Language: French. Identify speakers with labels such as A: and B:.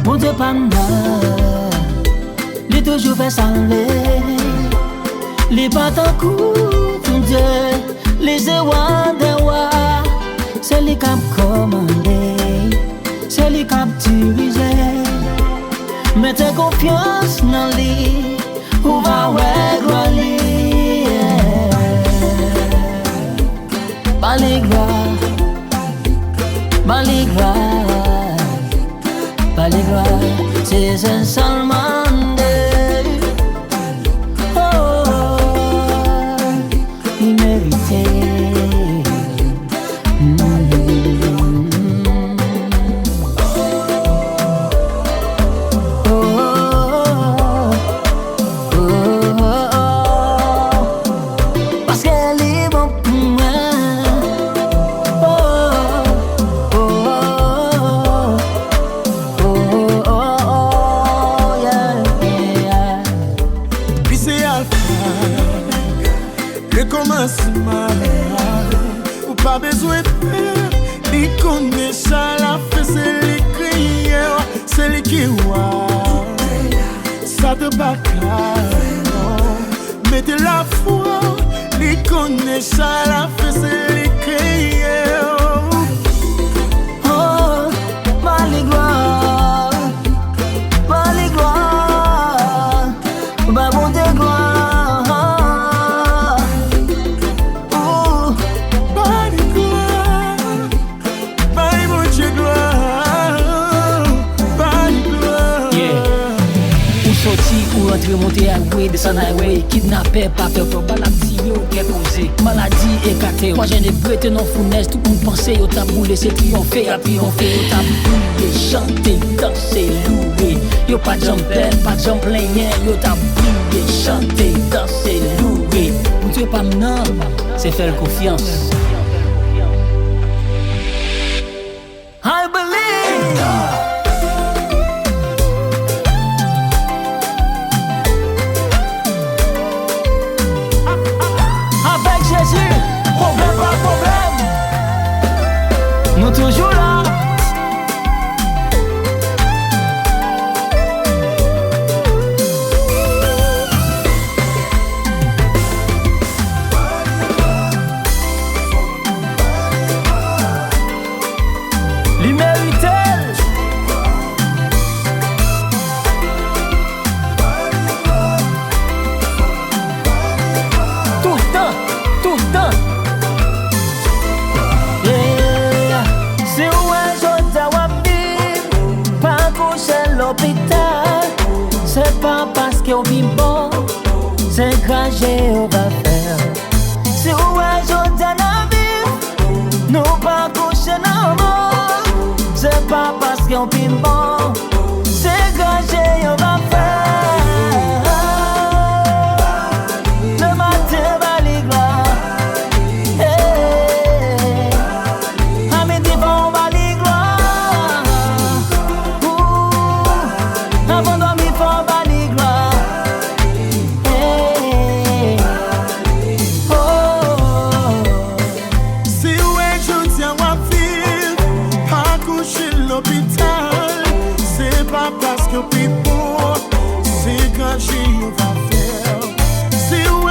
A: Mon Dieu, pendant, il toujours fait salver. Les pattes en coup, mon Dieu, les rois des rois. C'est lui qui a commandé, c'est lui qui a dirigé. Mettez confiance dans lui, ou va ouais gloire lui. Bali gloire, bali gloire, bali gloire, c'est seulement il méritait.
B: Ou pas besoin de peur, il connaît ça, la fait, c'est lui qui c'est lui qui voit. Ça te bat mettez la foi, il connaît ça, la fait, c'est lui qui
A: oh, Bali gloire, Bali gloire, bah bon Dieu gloire. Ou rentrer, monter à gouer, descendre à highway, kidnapper, pas faire peur, maladie, yo, qu'est posé, maladie écartée. Moi j'en ai brûlé non fournaise, tout le monde pensait, yo t'a boulé, c'est triompher, à triompher, yo t'a boulé, chanter, danser, louer. Yo pas de jambes, pas de jambes pleines, yo t'a boulé, chanter, danser, louer. Pour Dieu pas maintenant, c'est faire confiance. I believe. Problème, pas problème. Nous toujours là. L'immérité. Tout le temps, tout le temps. C'est pas parce qu'on vit bon, c'est grâce on va faire. Si on est aujourd'hui à la vie, nous pas coucher dans le monde. C'est pas parce qu'on vit bon, c'est grâce on va faire. Le matin va les gloire, à midi on va les gloire. Avant dormir faut va les gloire.
B: Si où est je tiens à vivre, pas coucher l'hôpital. C'est pas parce que people, c'est quand j'y va faire. Si où